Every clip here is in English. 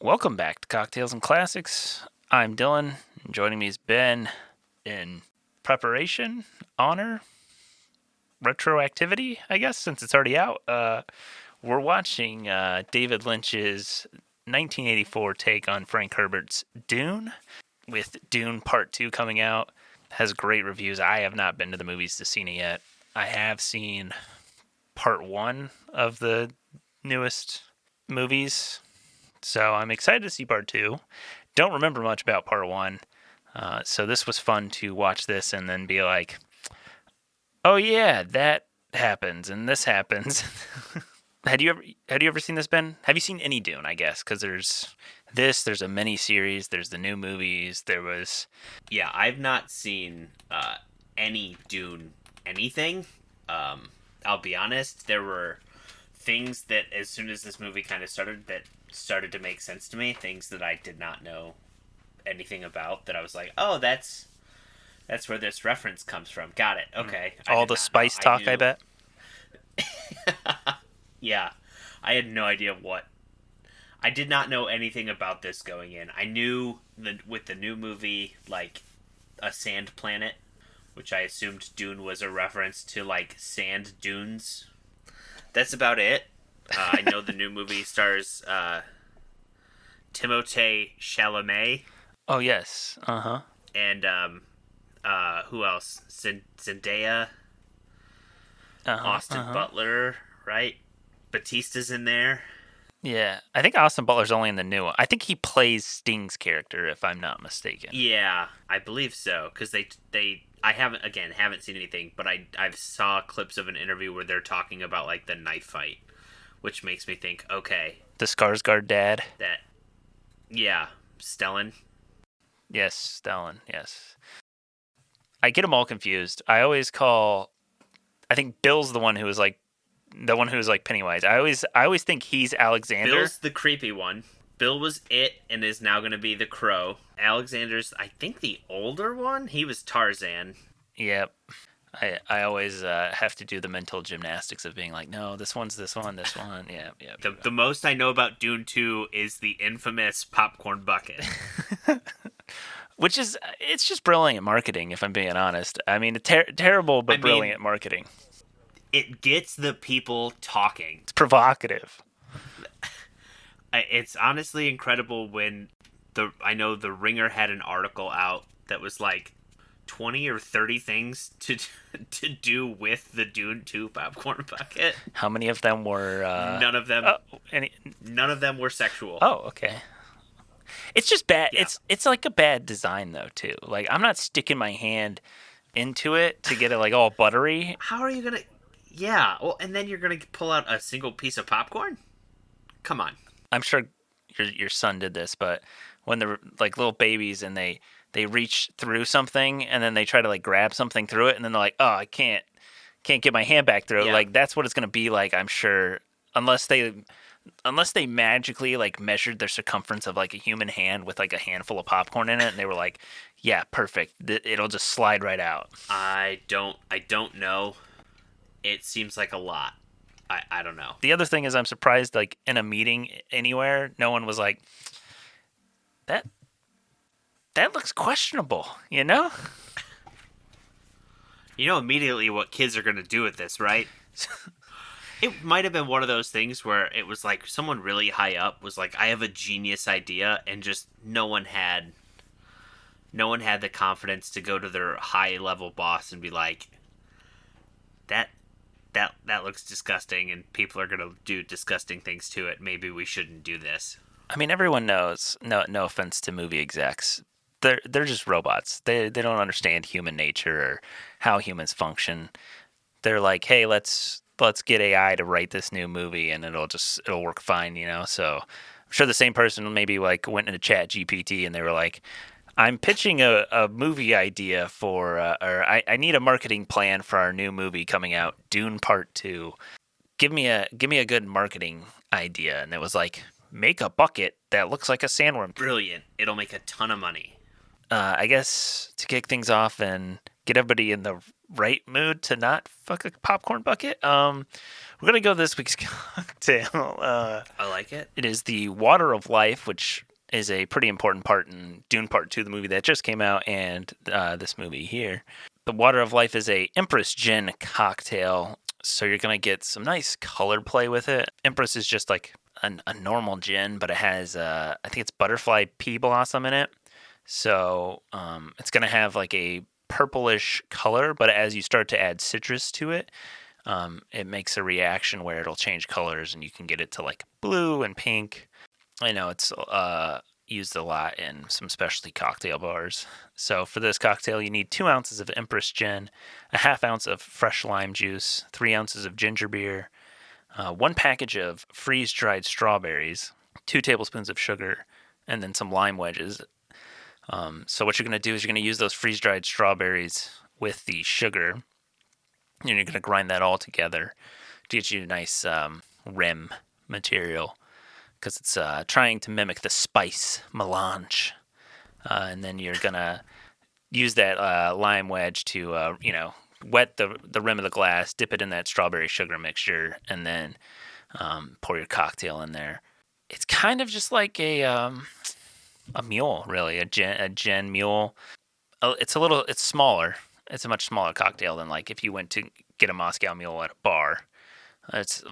Welcome back to Cocktails and Classics. I'm Dylan. And joining me is Ben in preparation, honor, retroactivity, I guess, since it's already out. We're watching David Lynch's 1984 take on Frank Herbert's Dune, with Dune Part 2 coming out. Has great reviews. I have not been to the movies to see it yet. I have seen Part 1 of the newest movies, so I'm excited to see Part 2. Don't remember much about Part 1, so this was fun to watch this and then be like, oh yeah, that happens and this happens. Had you ever seen this, Ben? Have you seen any Dune, I guess? Because there's a mini series, there's the new movies, there was... Yeah, I've not seen any Dune anything. I'll be honest, there were things that as soon as this movie kind of started that started to make sense to me, things that I did not know anything about, that I was like, oh, that's where this reference comes from. Got it. Okay. All the spice talk, I bet. Yeah. I had no idea what. I did not know anything about this going in. I knew that with the new movie, like, a sand planet, which I assumed Dune was a reference to, like, sand dunes. That's about it. I know the new movie stars Timothée Chalamet. Oh, yes. Uh-huh. And, who else? Zendaya. Austin Butler, right? Batista's in there. Yeah, I think Austin Butler's only in the new one. I think he plays Sting's character, if I'm not mistaken. Yeah, I believe so. Because I haven't seen anything, but I've saw clips of an interview where they're talking about, like, the knife fight, which makes me think, okay. The Skarsgård dad? Yeah, Stellan. Yes, Stellan, yes. I get them all confused. I think Bill's the one who was like Pennywise. I always think he's Alexander. Bill's the creepy one. Bill was it and is now going to be the Crow. Alexander's, I think, the older one. He was Tarzan. Yep. I always have to do the mental gymnastics of being like, no, this one's this one. Yeah. The most I know about Dune 2 is the infamous popcorn bucket. Which is, it's just brilliant marketing, if I'm being honest. I mean, terrible but brilliant marketing. It gets the people talking. It's provocative. It's honestly incredible when I know the Ringer had an article out that was like 20 or 30 things to do with the Dune 2 popcorn bucket. How many of them were... None of them. None of them were sexual. Oh, okay. It's just bad. Yeah. It's like a bad design, though, too. Like, I'm not sticking my hand into it to get it, like, all buttery. How are you going to... Yeah, well, and then you're going to pull out a single piece of popcorn? Come on. I'm sure your son did this, but when they're, like, little babies and they reach through something and then they try to, like, grab something through it and then they're like, oh, I can't get my hand back through it. Yeah. Like, that's what it's going to be like, I'm sure, unless they magically, like, measured their circumference of, like, a human hand with, like, a handful of popcorn in it, and they were like, yeah, perfect. It'll just slide right out. I don't know. It seems like a lot. I don't know. The other thing is I'm surprised, like, in a meeting anywhere, no one was like, that looks questionable, you know? You know immediately what kids are going to do with this, right? It might have been one of those things where it was like someone really high up was like, I have a genius idea, and just no one had the confidence to go to their high level boss and be like, that looks disgusting and people are going to do disgusting things to it. Maybe we shouldn't do this. I mean, everyone knows, no offense to movie execs, they're just robots. They don't understand human nature or how humans function. They're like, hey, let's get AI to write this new movie and it'll work fine, you know? So I'm sure the same person maybe, like, went into Chat GPT and they were like, I'm pitching a movie idea for, or I need a marketing plan for our new movie coming out, Dune Part 2. Give me a good marketing idea. And it was like, make a bucket that looks like a sandworm. Brilliant. It'll make a ton of money. I guess to kick things off and get everybody in the right mood to not fuck a popcorn bucket, We're going to go this week's cocktail. I like it. It is the Water of Life, which is a pretty important part in Dune Part 2, the movie that just came out, and this movie here. The Water of Life is a Empress Gin cocktail, so you're going to get some nice color play with it. Empress is just like a normal gin, but it has, I think it's butterfly pea blossom in it. So it's going to have like a purplish color, but as you start to add citrus to it, it makes a reaction where it'll change colors and you can get it to like blue and pink. I know it's used a lot in some specialty cocktail bars. So for this cocktail, you need 2 ounces of Empress Gin, a half ounce of fresh lime juice, 3 ounces of ginger beer, 1 package of freeze-dried strawberries, 2 tablespoons of sugar, and then some lime wedges. So what you're going to do is you're going to use those freeze-dried strawberries with the sugar, and you're going to grind that all together to get you a nice rim material, because it's trying to mimic the spice melange. And then you're going to use that lime wedge to, wet the rim of the glass, dip it in that strawberry sugar mixture, and then pour your cocktail in there. It's kind of just like a mule, really, a gin mule. It's smaller. It's a much smaller cocktail than like if you went to get a Moscow Mule at a bar. It's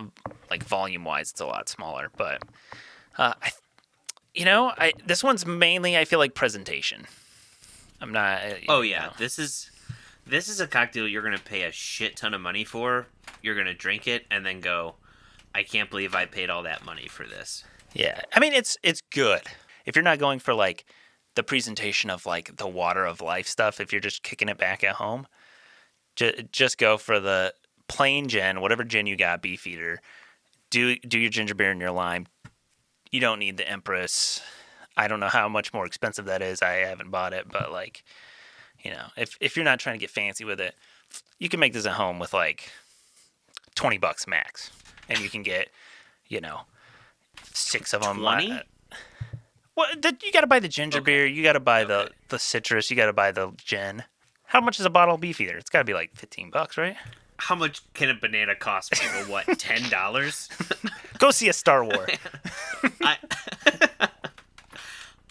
like volume-wise, it's a lot smaller. But this one's mainly, I feel like, presentation. I'm not. Oh yeah, this is a cocktail you're gonna pay a shit ton of money for. You're gonna drink it and then go, I can't believe I paid all that money for this. Yeah, I mean it's good. If you're not going for like the presentation of like the Water of Life stuff, if you're just kicking it back at home, just go for the plain gin, whatever gin you got, Beefeater. Do your ginger beer and your lime. You don't need the Empress. I don't know how much more expensive that is. I haven't bought it, but like, if you're not trying to get fancy with it, you can make this at home with like $20 max, and you can get, 6 of them. 20? Well, you got to buy the ginger beer. You got to buy the citrus. You got to buy the gin. How much is a bottle of Beefeater? It's got to be like $15, right? How much can a banana cost people? What, $10? Go see a Star Wars.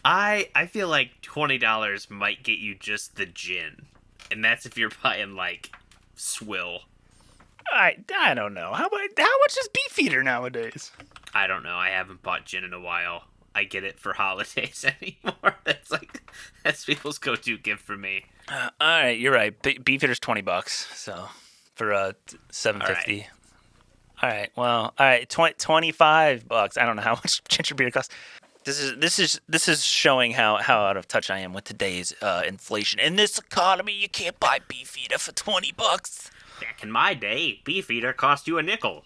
I feel like $20 might get you just the gin, and that's if you're buying like swill. I don't know. How much is Beefeater nowadays? I don't know. I haven't bought gin in a while. I get it for holidays anymore. That's people's go-to gift for me. All right, you're right. Beefeater's $20, so for $7.50. All right. Well, all right. $25. I don't know how much ginger beer costs. This is showing how out of touch I am with today's inflation. In this economy, you can't buy Beefeater for $20. Back in my day, Beefeater cost you a nickel.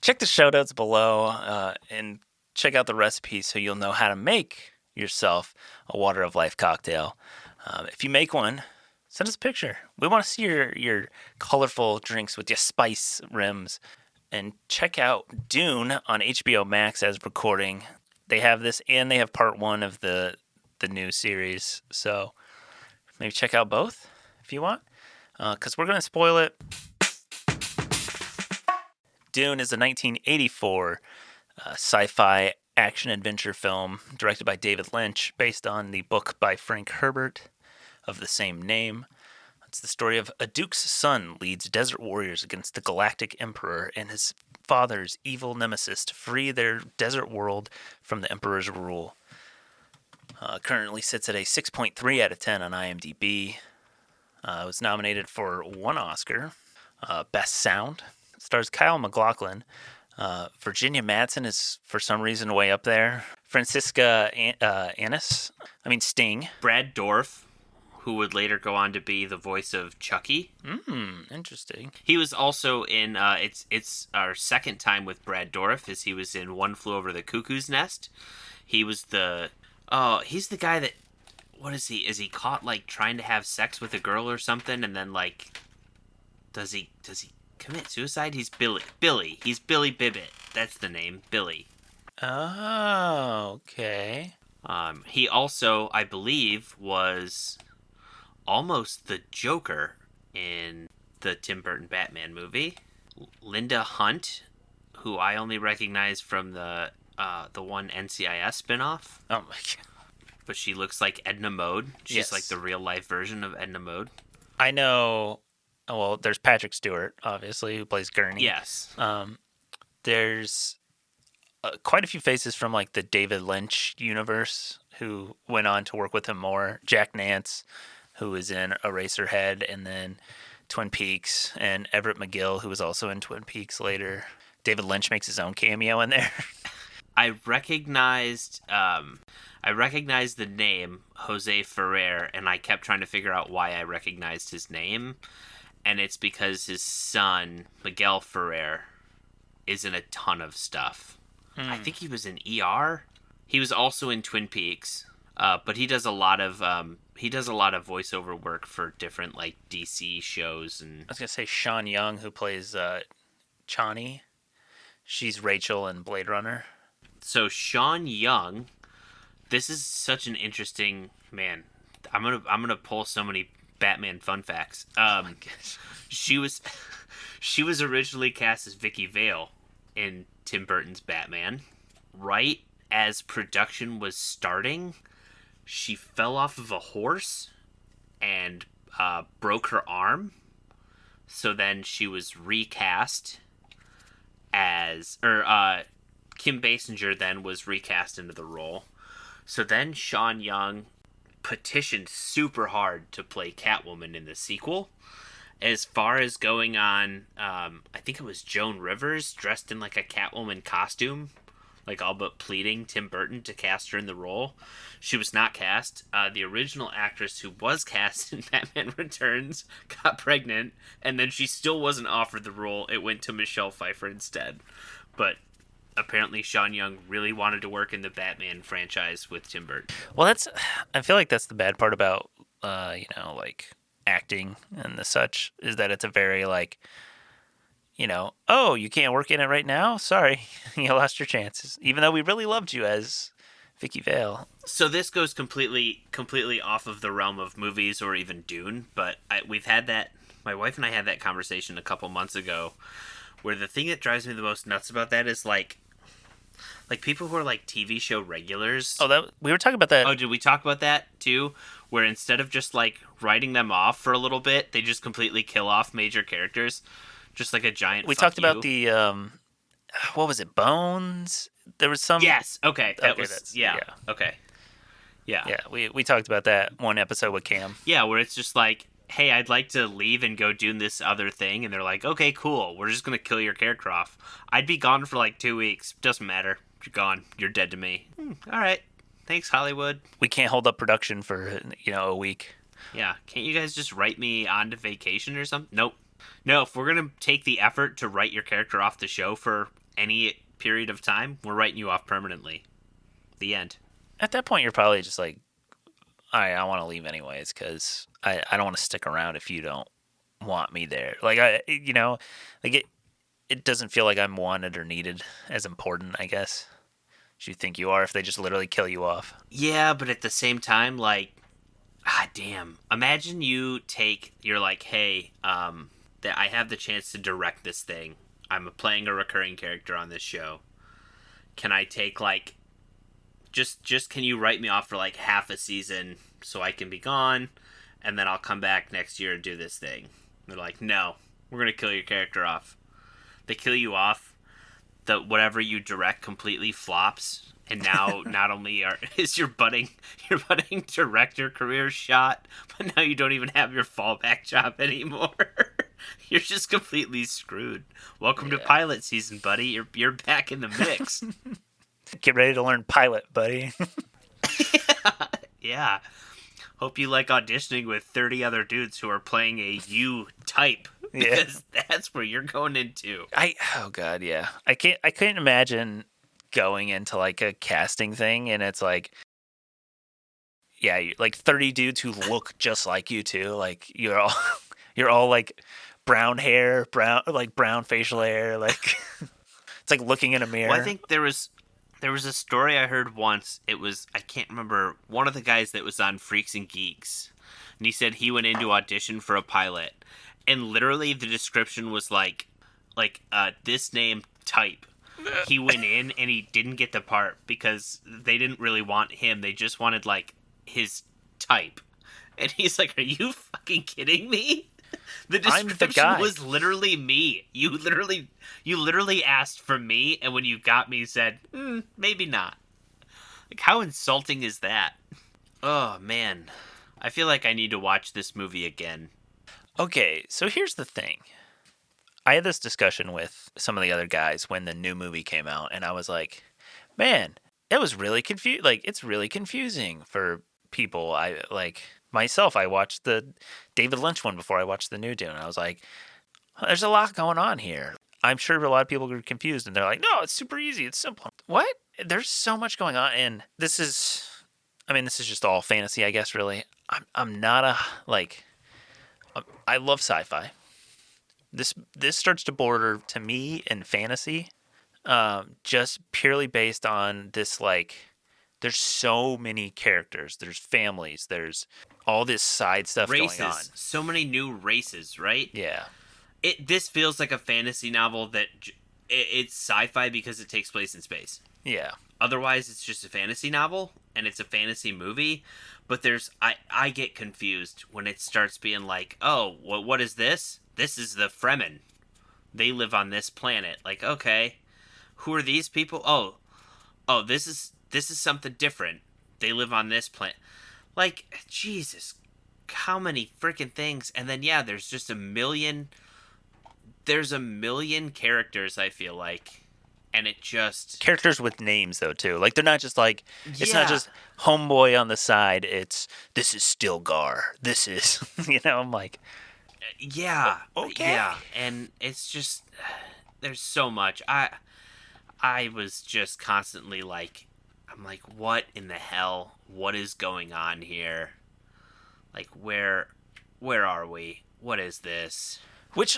Check the show notes below and check out the recipe so you'll know how to make yourself a Water of Life cocktail. If you make one, send us a picture. We want to see your colorful drinks with your spice rims. And check out Dune on HBO Max as recording. They have this, and they have part 1 of the new series. So maybe check out both if you want, because we're going to spoil it. Dune is a 1984 sci-fi action-adventure film directed by David Lynch, based on the book by Frank Herbert of the same name. It's the story of a duke's son leads desert warriors against the galactic emperor and his father's evil nemesis to free their desert world from the emperor's rule. Currently sits at a 6.3 out of 10 on IMDb. It was nominated for 1 Oscar. Best Sound. It stars Kyle MacLachlan. Virginia Madsen is, for some reason, way up there. Francisca Annis. Sting. Brad Dourif, who would later go on to be the voice of Chucky. Interesting. He was also in, it's our second time with Brad Dourif, as he was in One Flew Over the Cuckoo's Nest. He was he's the guy that, what is he? Is he caught, like, trying to have sex with a girl or something, and then, like, does he commit suicide? He's Billy. He's Billy Bibbit. That's the name, Billy. Oh, okay. He also, I believe, was almost the Joker in the Tim Burton Batman movie. Linda Hunt, who I only recognize from the one NCIS spinoff. Oh my god. But she looks like Edna Mode. She's like Yes. the real life version of Edna Mode. I know. Well, there's Patrick Stewart, obviously, who plays Gurney. Yes. There's quite a few faces from like the David Lynch universe who went on to work with him more. Jack Nance, who was in Eraserhead and then Twin Peaks, and Everett McGill, who was also in Twin Peaks later. David Lynch makes his own cameo in there. I recognized the name Jose Ferrer, and I kept trying to figure out why I recognized his name, and it's because his son Miguel Ferrer is in a ton of stuff. I think he was in ER. He was also in Twin Peaks, but he does a lot of voiceover work for different like DC shows. And I was gonna say Sean Young, who plays Chani. She's Rachel in Blade Runner. So Sean Young, this is such an interesting man. I'm gonna pull so many Batman fun facts. Oh my gosh. She was originally cast as Vicky Vale in Tim Burton's Batman. Right as production was starting, she fell off of a horse and broke her arm. So then she was recast Kim Basinger then was recast into the role. So then Sean Young petitioned super hard to play Catwoman in the sequel. As far as going on, I think it was Joan Rivers dressed in like a Catwoman costume, like all but pleading Tim Burton to cast her in the role. She was not cast. The original actress who was cast in Batman Returns got pregnant, and then she still wasn't offered the role. It went to Michelle Pfeiffer instead. But apparently Sean Young really wanted to work in the Batman franchise with Tim Burton. Well, I feel like that's the bad part about, like acting and the such, is that it's a very like, oh, you can't work in it right now? Sorry, you lost your chances. Even though we really loved you as Vicky Vale. So this goes completely off of the realm of movies or even Dune, but we've had that. My wife and I had that conversation a couple months ago, where the thing that drives me the most nuts about that is like people who are like TV show regulars. Oh, we were talking about that. Oh, did we talk about that too? Where instead of just like writing them off for a little bit, they just completely kill off major characters, just like a giant. We talked about the what was it? Bones. There was some. Yes. Okay. Yeah. Okay. Yeah. Yeah. We talked about that one episode with Cam. Yeah, where it's just like, hey, I'd like to leave and go do this other thing, and they're like, okay, cool. We're just gonna kill your character off. I'd be gone for like 2 weeks. Doesn't matter. You're gone. You're dead to me. All right. Thanks, Hollywood. We can't hold up production for a week. Yeah. Can't you guys just write me on to vacation or something? Nope. No, if we're going to take the effort to write your character off the show for any period of time, we're writing you off permanently. The end. At that point, you're probably just like, all right, I want to leave anyways because I don't want to stick around if you don't want me there. Like, it doesn't feel like I'm wanted or needed as important, I guess. As you think you are if they just literally kill you off. Yeah, but at the same time, like, damn. Imagine you're like, hey, that I have the chance to direct this thing. I'm playing a recurring character on this show. Can I take like, just can you write me off for like half a season so I can be gone, and then I'll come back next year and do this thing? They're like, no, we're gonna kill your character off. They kill you off. Whatever you direct completely flops, and now not only is your budding director career shot, but now you don't even have your fallback job anymore. You're just completely screwed. Welcome to pilot season, buddy. You're back in the mix. Get ready to learn pilot, buddy. Yeah. Hope you like auditioning with 30 other dudes who are playing a U type. Because that's where you're going into. Oh god, yeah. I couldn't imagine going into like a casting thing and it's like, yeah, like 30 dudes who look just like you two. Like you're all like brown hair, brown facial hair. Like it's like looking in a mirror. Well, I think there was a story I heard once. It was, I can't remember, one of the guys that was on Freaks and Geeks, and he said he went into audition for a pilot. And literally the description was like like this name type. He went in and he didn't get the part because they didn't really want him. They just wanted like his type. And he's like, "Are you fucking kidding me?" The I'm the description guy. was literally me. You literally asked for me, and when you got me, you said, maybe not. Like, how insulting is that? Oh man, I feel like I need to watch this movie again. Okay, so here's the thing. I had this discussion with some of the other guys when the new movie came out, and I was like, man, it was really confusing. Like, it's really confusing for people. I like myself. I watched the David Lynch one before I watched the new Dune. And I was like, there's a lot going on here. I'm sure a lot of people are confused, and they're like, no, it's super easy. It's simple. What? There's so much going on, and this is, I mean, this is just all fantasy, I guess. Really, I'm not a like. I love sci-fi. This starts to border to me in fantasy, just purely based on this like. There's so many characters. There's families. There's all this side stuff going on. Races, so many new races, right? Yeah, This feels like a fantasy novel that it's sci-fi because it takes place in space. yeah. Otherwise, it's just a fantasy novel and it's a fantasy movie. But I get confused when it starts being like, oh, what is this? This is the Fremen. They live on this planet. Like, okay, who are these people? Oh, this is something different. They live on this planet. Like, Jesus, how many freaking things? And then yeah, there's just a million. There's a million characters. I feel like. And it just Characters with names though too. Like they're not just like it's not yeah. just homeboy on the side. It's this is Stilgar. This is I'm like Yeah, okay. yeah, and it's just there's so much. I was just constantly like, I'm like, what in the hell? What is going on here? Like, where are we? What is this? Which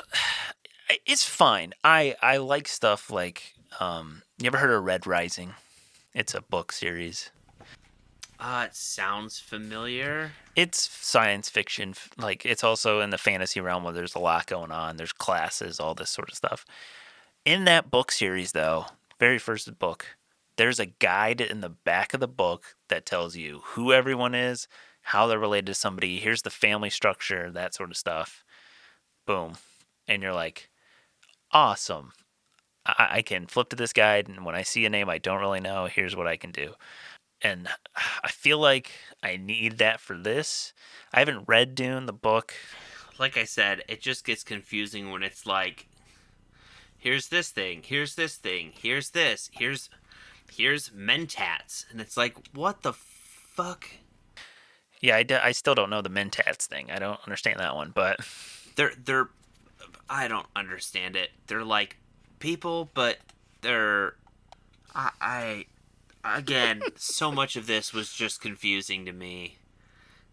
it's fine. I like stuff like you ever heard of Red Rising? It's a book series. It sounds familiar. It's science fiction. Like it's also in the fantasy realm where there's a lot going on. There's classes, all this sort of stuff. In that book series, though, very first book, there's a guide in the back of the book that tells you who everyone is, how they're related to somebody. Here's the family structure, that sort of stuff. Boom, and you're like, awesome. I can flip to this guide, and when I see a name I don't really know, here's what I can do. And I feel like I need that for this. I haven't read Dune, the book. Like I said, it just gets confusing when it's like, here's this thing, here's this thing, here's this, here's mentats, and it's like, what the fuck? Yeah, I still don't know the Mentats thing. I don't understand that one, but They're I don't understand it. They're like people, but they're I again, so much of this was just confusing to me.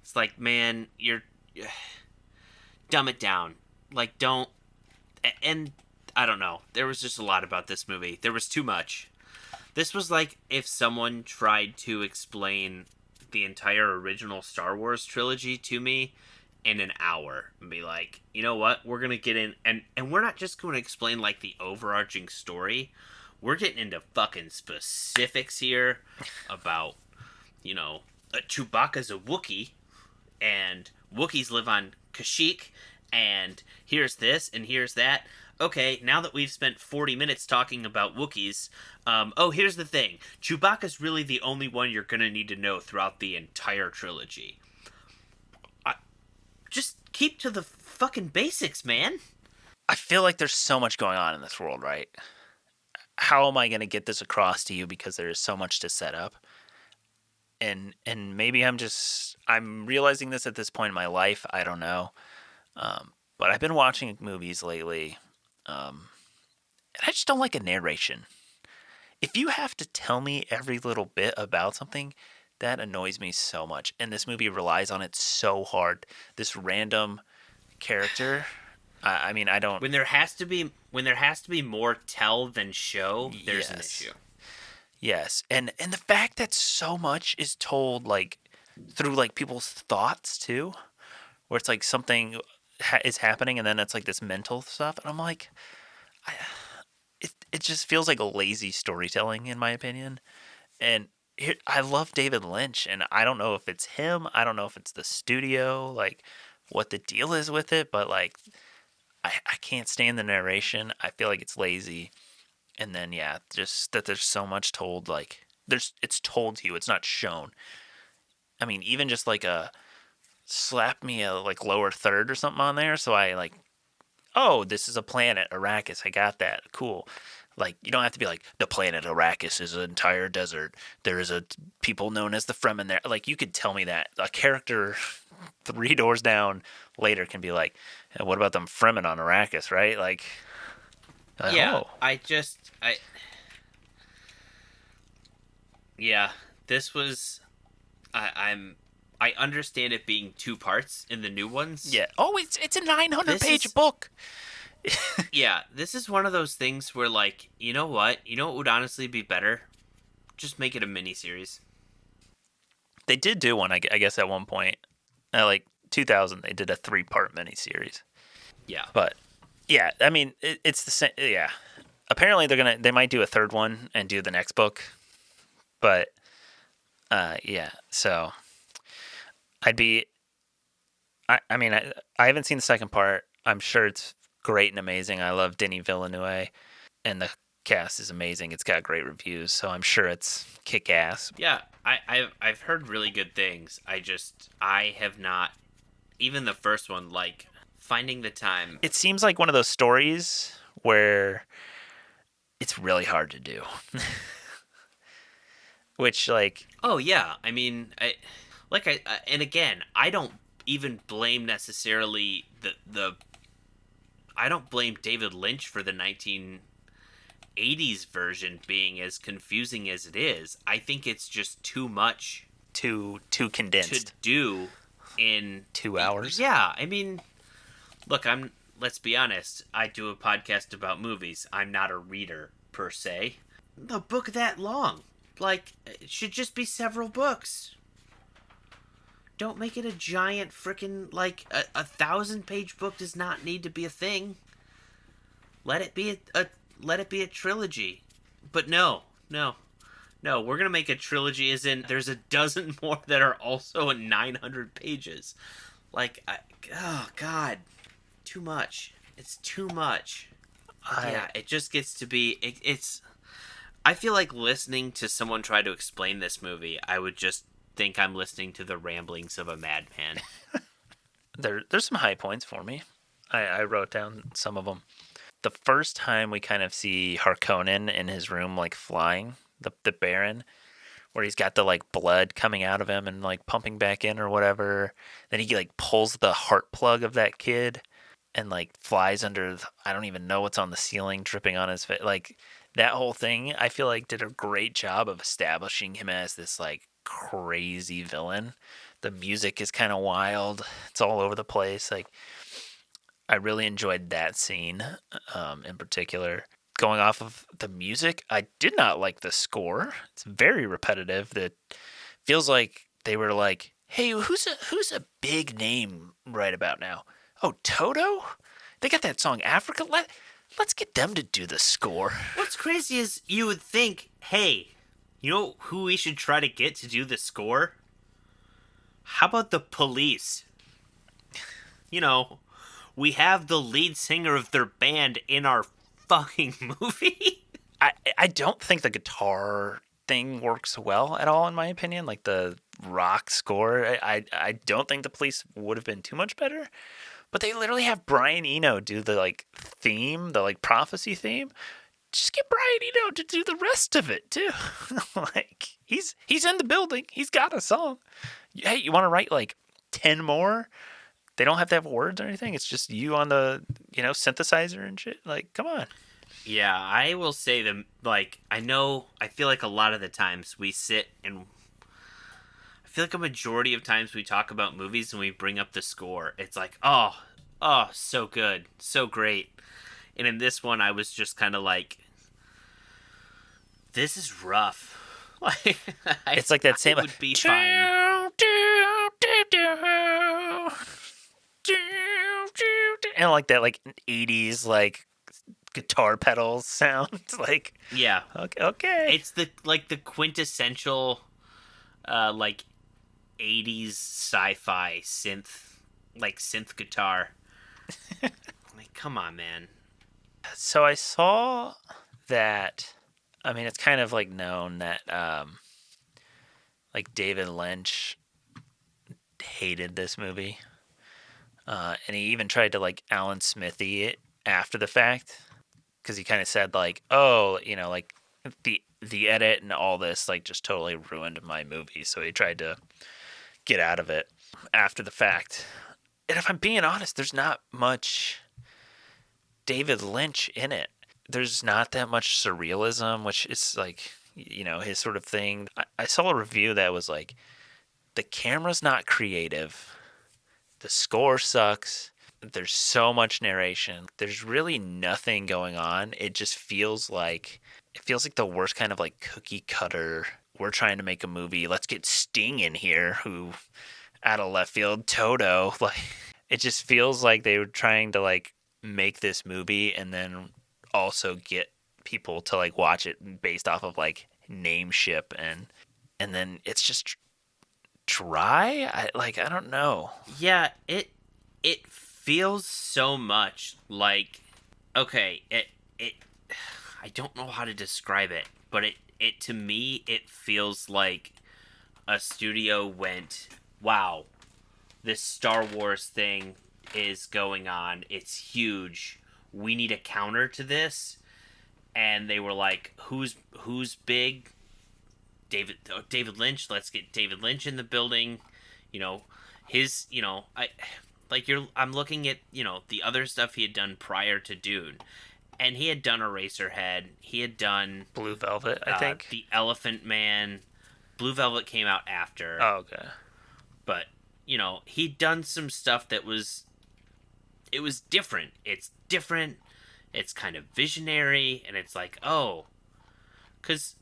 It's like, man, you're dumb it down. Like, don't. And I don't know. There was just a lot about this movie. There was too much. This was like if someone tried to explain the entire original Star Wars trilogy to me in an hour and be like, you know what? We're going to get in. And we're not just going to explain like the overarching story. We're getting into fucking specifics here about, Chewbacca's a Wookiee, and Wookiees live on Kashyyyk, and here's this, and here's that. Okay, now that we've spent 40 minutes talking about Wookiees, here's the thing. Chewbacca's really the only one you're gonna need to know throughout the entire trilogy. Just keep to the fucking basics, man. I feel like there's so much going on in this world, right? How am I going to get this across to you because there is so much to set up? And maybe I'm realizing this at this point in my life. I don't know. But I've been watching movies lately, and I just don't like a narration. If you have to tell me every little bit about something, that annoys me so much. And this movie relies on it so hard. This random character. I mean, I don't. When there has to be more tell than show, there's an issue. Yes, and the fact that so much is told like through like people's thoughts too, where it's like something is happening and then it's like this mental stuff, and I'm like, it just feels like a lazy storytelling in my opinion. And here, I love David Lynch, and I don't know if it's him. I don't know if it's the studio, like what the deal is with it, but like I can't stand the narration. I feel like it's lazy. And then yeah, just that there's so much told. Like it's told to you. It's not shown. I mean, even just like a slap me a like lower third or something on there, so I like, oh, this is a planet, Arrakis. I got that. Cool. Like, you don't have to be like, the planet Arrakis is an entire desert. There is a people known as the Fremen there. Like, you could tell me that. A character 3 doors down later can be like, "Hey, what about them Fremen on Arrakis, right? Like, Yeah, oh. yeah, this was, I'm, I understand it being 2 parts in the new ones. Yeah. Oh, it's a 900 This page is, book. yeah, this is one of those things where, like, you know what? You know what would honestly be better? Just make it a miniseries. They did do one, I guess, at one point. Like 2000, they did a 3-part miniseries. Yeah. But yeah, I mean, it's the same. Yeah, apparently they might do a third one and do the next book. But yeah, so I'd be. I mean, I haven't seen the second part. I'm sure it's great and amazing. I love Denis Villeneuve, and the cast is amazing. It's got great reviews, so I'm sure it's kick ass. Yeah, I've heard really good things. I have not, even the first one, like, finding the time. It seems like one of those stories where it's really hard to do. Which, like, Oh yeah, I mean, and again, I don't even blame necessarily the I don't blame David Lynch for the 1980s version being as confusing as it is. I think it's just too much too to condensed. do in 2 hours. Yeah, I mean, look, let's be honest, I do a podcast about movies. I'm not a reader per se. The book that long. Like, it should just be several books. Don't make it a giant freaking, like, a 1,000-page book does not need to be a thing. Let it be let it be a trilogy. But no, we're gonna make a trilogy as in there's a dozen more that are also in 900 pages. Like, oh god, too much. It's too much. Yeah, it just gets to be. It's. I feel like listening to someone try to explain this movie, I would just think I'm listening to the ramblings of a madman. There's some high points for me. I wrote down some of them. The first time we kind of see Harkonnen in his room, like flying, the Baron, where he's got the like blood coming out of him and like pumping back in or whatever. Then he like pulls the heart plug of that kid and like flies under. I don't even know what's on the ceiling, dripping on his face. Like that whole thing, I feel like did a great job of establishing him as this like crazy villain. The music is kind of wild. It's all over the place. Like I really enjoyed that scene in particular. Going off of the music, I did not like the score. It's very repetitive. That feels like they were like, "Hey, who's a big name right about now? Oh, Toto? They got that song Africa. Let's get them to do the score." What's crazy is you would think, hey, you know who we should try to get to do the score? How about the Police? You know, we have the lead singer of their band in our fucking movie. I don't think the guitar thing works well at all in my opinion. Like the rock score, I don't think the Police would have been too much better. But they literally have Brian Eno do the like theme, the like prophecy theme. Just get Brian Eno to do the rest of it too. Like he's in the building. He's got a song. Hey, you want to write like 10 more? They don't have to have words or anything. It's just you on the, synthesizer and shit. Like, come on. Yeah, I will say them, like, I feel like a lot of the times we sit and I feel like a majority of times we talk about movies and we bring up the score. It's like, oh, so good, so great. And in this one, I was just kind of like, this is rough. Like, It's like that same. would be fine. And like that, like 80s, like guitar pedals sound. Like, Yeah, okay. it's the quintessential like 80s sci-fi synth guitar. Like, come on, man. So I saw that. I mean, it's kind of like known that like David Lynch hated this movie, and he even tried to like Alan Smithy it after the fact because he kind of said like, oh, like the edit and all this like just totally ruined my movie. So he tried to get out of it after the fact. And if I'm being honest, there's not much David Lynch in it. There's not that much surrealism, which is like, his sort of thing. I saw a review that was like, the camera's not creative, the score sucks, there's so much narration, there's really nothing going on. It feels like the worst kind of like cookie cutter. We're trying to make a movie. Let's get Sting in here, who out of left field, Toto. Like, it just feels like they were trying to like make this movie and then also get people to like watch it based off of like name ship and then it's just dry. I don't know. Yeah, it feels so much like, okay, it I don't know how to describe it, but it to me it feels like a studio went, wow, this Star Wars thing is going on. It's huge. We need a counter to this. And they were like, who's big? David Lynch. Let's get David Lynch in the building. You know, I'm looking at, the other stuff he had done prior to Dune. And he had done Eraserhead. He had done Blue Velvet, I think. The Elephant Man. Blue Velvet came out after. Oh, okay. But, he'd done some stuff that was different. It's different. It's kind of visionary, and it's like, oh, because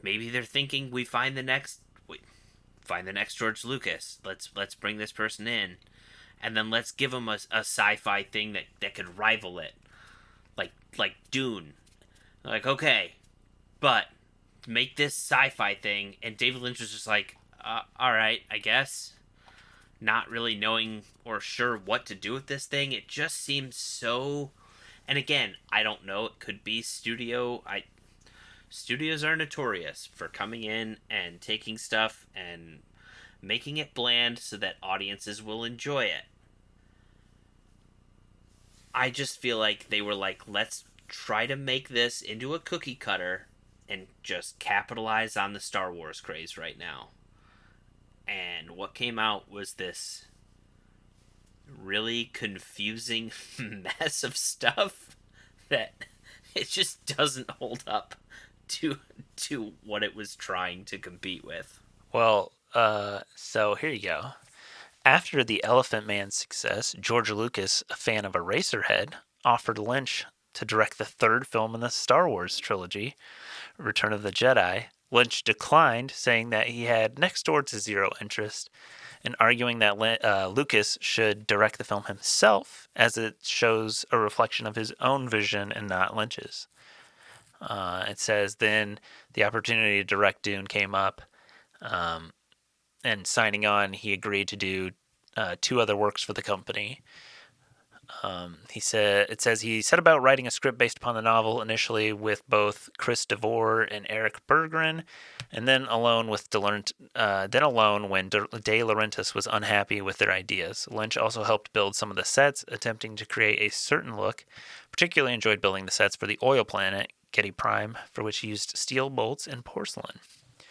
maybe they're thinking we find the next George Lucas. Let's bring this person in, and then let's give him a sci-fi thing that could rival it, like Dune. Like, okay, but make this sci-fi thing, and David Lynch was just like, all right, I guess. Not really knowing or sure what to do with this thing. It just seems so. And again, I don't know. It could be studio. Studios are notorious for coming in and taking stuff and making it bland so that audiences will enjoy it. I just feel like they were like, let's try to make this into a cookie cutter and just capitalize on the Star Wars craze right now. And what came out was this really confusing mess of stuff that it just doesn't hold up to what it was trying to compete with. Well, so here you go. After the Elephant Man's success, George Lucas, a fan of Eraserhead, offered Lynch to direct the third film in the Star Wars trilogy, Return of the Jedi. Lynch declined, saying that he had next door to zero interest, and arguing that Lucas should direct the film himself, as it shows a reflection of his own vision and not Lynch's. It says, then the opportunity to direct Dune came up, and signing on, he agreed to do 2 other works for the company. He set about writing a script based upon the novel initially with both Chris DeVore and Eric Berggren, and then alone when De Laurentiis was unhappy with their ideas. Lynch also helped build some of the sets, attempting to create a certain look. Particularly enjoyed building the sets for the oil planet, Getty Prime, for which he used steel bolts and porcelain. It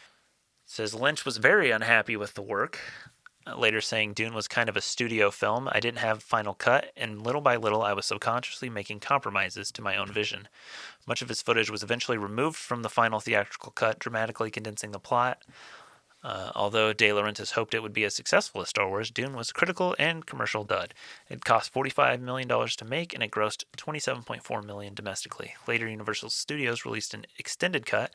says Lynch was very unhappy with the work, later saying Dune was kind of a studio film. I didn't have final cut, and little by little I was subconsciously making compromises to my own vision. Much of his footage was eventually removed from the final theatrical cut, dramatically condensing the plot. Although De Laurentiis hoped it would be as successful as Star Wars, Dune was a critical and commercial dud. It cost $45 million to make, and it grossed $27.4 million domestically. Later, Universal Studios released an extended cut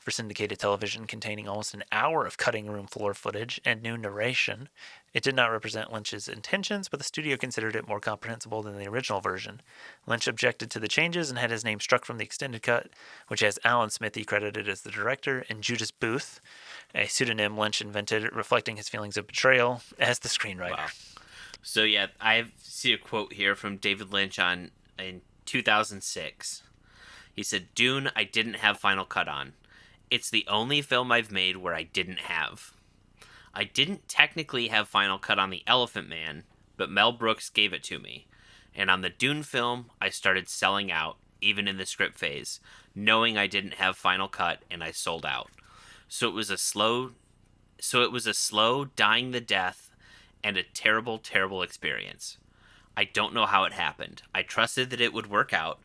for syndicated television, containing almost an hour of cutting room floor footage and new narration. It did not represent Lynch's intentions, but the studio considered it more comprehensible than the original version. Lynch objected to the changes and had his name struck from the extended cut, which has Alan Smithy credited as the director and Judas Booth, a pseudonym Lynch invented, reflecting his feelings of betrayal, as the screenwriter. Wow. So yeah, I see a quote here from David Lynch in 2006. He said, "Dune, I didn't have final cut on. It's the only film I've made where I didn't have. I didn't technically have final cut on The Elephant Man, but Mel Brooks gave it to me. And on the Dune film, I started selling out, even in the script phase, knowing I didn't have final cut, and I sold out. So it was a slow dying the death and a terrible, terrible experience. I don't know how it happened. I trusted that it would work out,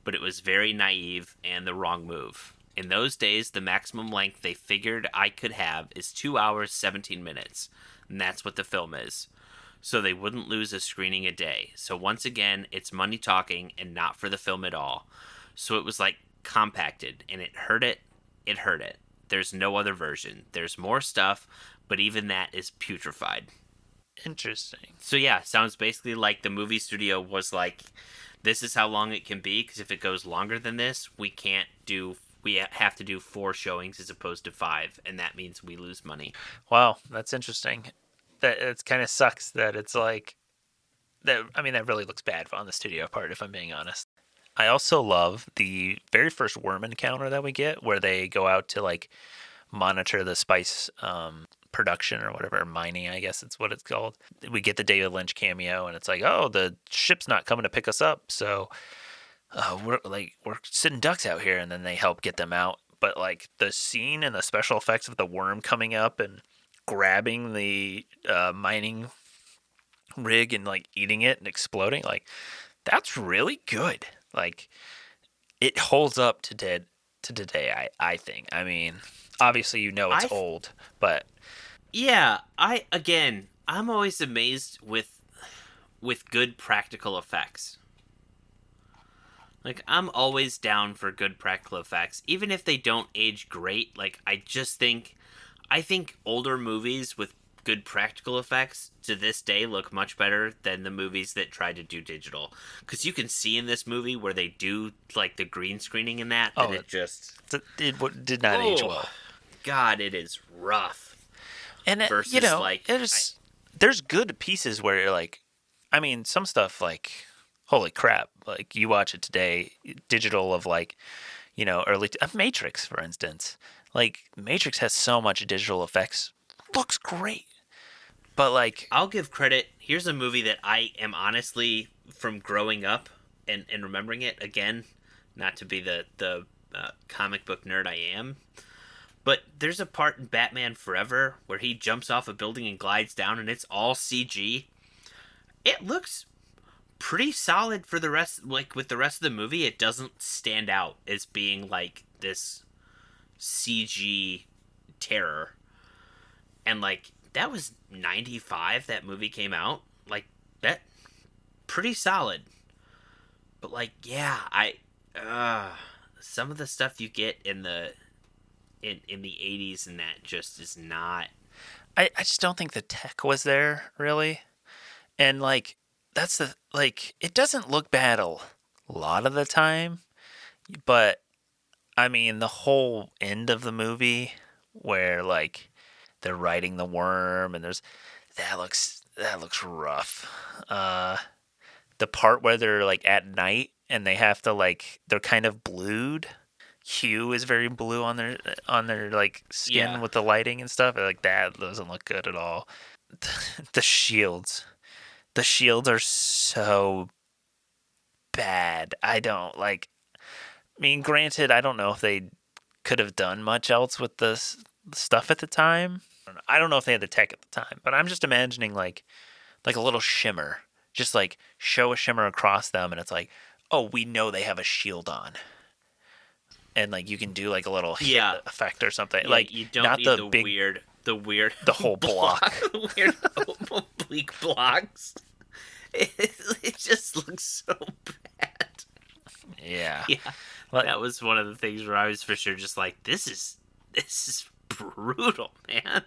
but it was very naive and the wrong move. In those days, the maximum length they figured I could have is 2 hours, 17 minutes, and that's what the film is. So they wouldn't lose a screening a day. So once again, it's money talking and not for the film at all. So it was like compacted, and it hurt it. It hurt it. There's no other version. There's more stuff, but even that is putrefied." Interesting. So yeah, sounds basically like the movie studio was like, this is how long it can be, because if it goes longer than this, we have to do 4 showings as opposed to 5, and that means we lose money. Wow, that's interesting. That it kind of sucks that it's like that. I mean, that really looks bad on the studio part, if I'm being honest. I also love the very first worm encounter that we get, where they go out to like monitor the spice production or whatever, mining, I guess it's what it's called. We get the David Lynch cameo, and it's like, oh, the ship's not coming to pick us up, so we're sitting ducks out here, and then they help get them out. But like the scene and the special effects of the worm coming up and grabbing the mining rig and like eating it and exploding, like that's really good. Like it holds up to today. I think. I mean, obviously it's old, but yeah, I'm always amazed with good practical effects. Like, I'm always down for good practical effects, even if they don't age great. Like, I think older movies with good practical effects to this day look much better than the movies that try to do digital. Because you can see in this movie where they do, like, the green screening in that it did not age well. God, it is rough. And versus, there's good pieces where you're like, I mean, some stuff like, holy crap, like you watch it today, digital of like, early Matrix, for instance. Like Matrix has so much digital effects, looks great. But like, I'll give credit. Here's a movie that I am honestly, from growing up and remembering it again, not to be the comic book nerd I am, but there's a part in Batman Forever where he jumps off a building and glides down, and it's all CG. It looks pretty solid for the rest. Like with the rest of the movie, it doesn't stand out as being like this CG terror. And like that was 95 that movie came out. Like that pretty solid. But like some of the stuff you get in the 80s and that just is not. I just don't think the tech was there really. And like that's it doesn't look bad a lot of the time, but I mean the whole end of the movie where like they're riding the worm and that looks rough. The part where they're like at night and they have to like they're kind of blued. Hue is very blue on their like skin with the lighting and stuff. Like that doesn't look good at all. The shields are so bad. I don't like. I mean, granted, I don't know if they could have done much else with this stuff at the time. I don't know if they had the tech at the time, but I'm just imagining like a little shimmer, just like show a shimmer across them, and it's like, oh, we know they have a shield on. And like you can do like a little hit effect or something. Like you don't not need the weird the whole block. Weird oblique blocks. It just looks so bad. Yeah. Yeah. That was one of the things where I was for sure just like, this is this is brutal, man.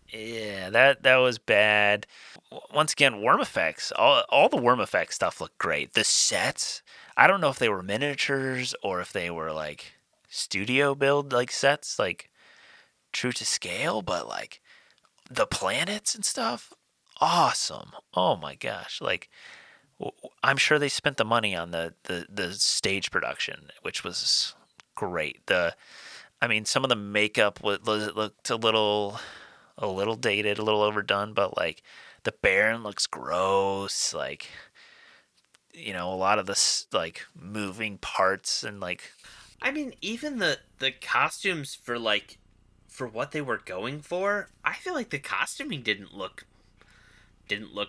Yeah, that was bad. Once again, worm effects. All the worm effect stuff looked great. The sets, I don't know if they were miniatures or if they were like studio build like sets, like true to scale, but like the planets and stuff, awesome. Oh my gosh, like I'm sure they spent the money on the stage production, which was great. I mean, some of the makeup looked a little dated, a little overdone, but like the Baron looks gross. Like, a lot of this like moving parts and like. I mean, even the costumes for what they were going for, I feel like the costuming didn't look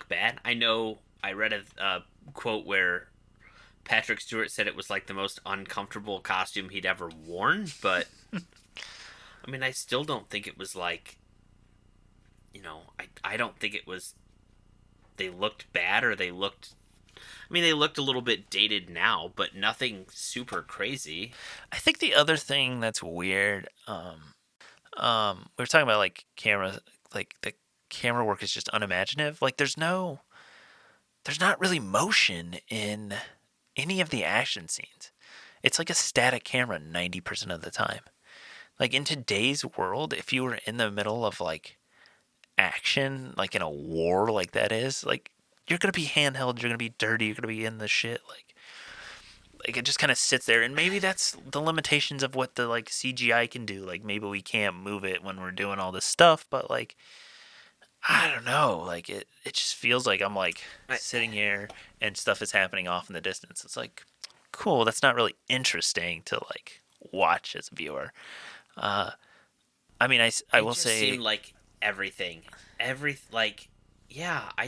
bad. I know I read a quote where Patrick Stewart said it was like the most uncomfortable costume he'd ever worn, but I mean, I still don't think it was like, I don't think it was, they looked bad or they looked, I mean, they looked a little bit dated now, but nothing super crazy. I think the other thing that's weird, we were talking about like camera, like the camera work is just unimaginative. Like there's not really motion in any of the action scenes. It's like a static camera 90% of the time. Like in today's world, if you were in the middle of like action, like in a war like that is, like you're gonna be handheld, you're gonna be dirty, you're gonna be in the shit, like it just kind of sits there, and maybe that's the limitations of what the like CGI can do. Like maybe we can't move it when we're doing all this stuff, but like I don't know, like it just feels like I'm like sitting here and stuff is happening off in the distance. It's like cool, that's not really interesting to like watch as a viewer. I mean, I will say, seemed like everything, yeah. I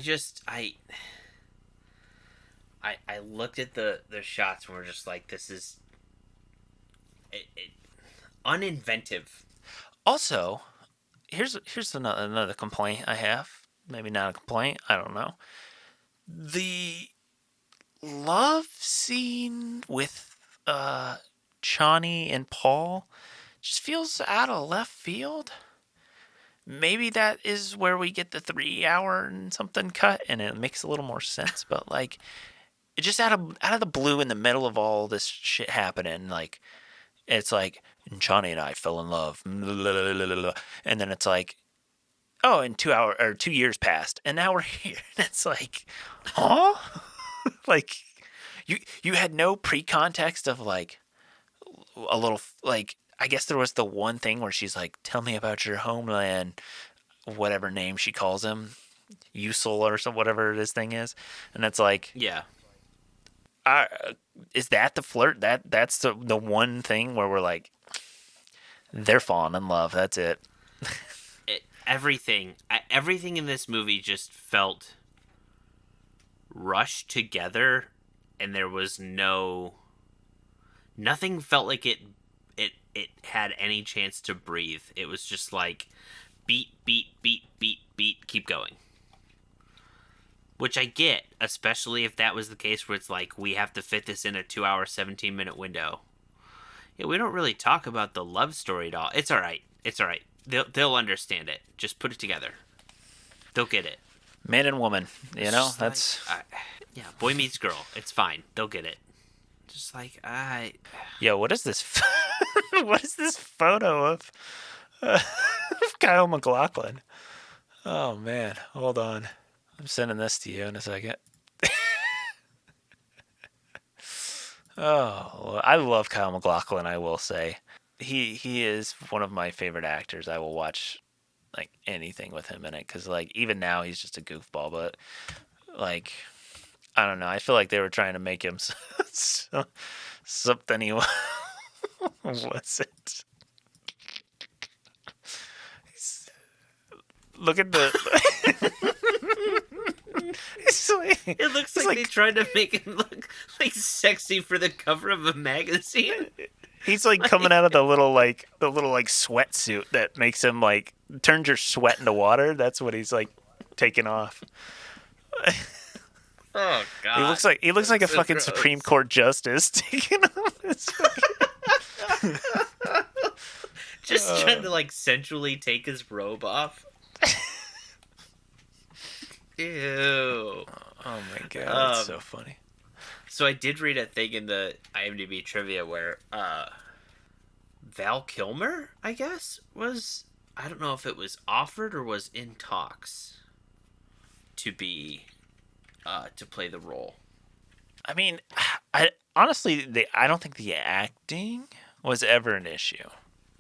looked at the shots and we're just like, this is uninventive. also, here's another complaint I have. Maybe not a complaint. I don't know. The love scene with Chani and Paul just feels out of left field. Maybe that is where we get the 3 hour and something cut, and it makes a little more sense. But like, it just out of the blue in the middle of all this shit happening, like it's like Johnny and I fell in love, and then it's like, oh, and 2 hour or 2 years passed, and now we're here. And it's like, huh? Like, you had no pre-context of like a little like. I guess there was the one thing where she's like, "Tell me about your homeland," whatever name she calls him, Usul or some whatever this thing is, and it's like, Yeah. Is that the flirt? That's the one thing where we're like, they're falling in love. That's it. Everything in this movie just felt rushed together, and there was nothing felt like it had any chance to breathe. It was just like beat, keep going. Which I get, especially if that was the case where it's like, we have to fit this in a 2 hour, 17-minute window. Yeah, we don't really talk about the love story at all. It's alright. They'll understand it. Just put it together. They'll get it. Man and woman, that's... yeah, boy meets girl. It's fine. They'll get it. Just like, Yo, what is this? What is this photo of Kyle MacLachlan? Oh, man. Hold on. I'm sending this to you in a second. Oh, I love Kyle MacLachlan, I will say. He is one of my favorite actors. I will watch like anything with him in it, because like even now he's just a goofball, but like I don't know. I feel like they were trying to make him something he wasn't. Look at the. it looks like they tried to make him look like sexy for the cover of a magazine. He's like coming out of the little sweatsuit that makes him like turns your sweat into water. That's what he's like taking off. Oh god. He looks like a fucking gross Supreme Court justice taking off his Just trying to like centrally take his robe off. Ew. Oh my god, that's so funny. So I did read a thing in the IMDb trivia where Val Kilmer, I guess, was, I don't know if it was offered or was in talks to be to play the role. I mean, I honestly, I don't think the acting was ever an issue.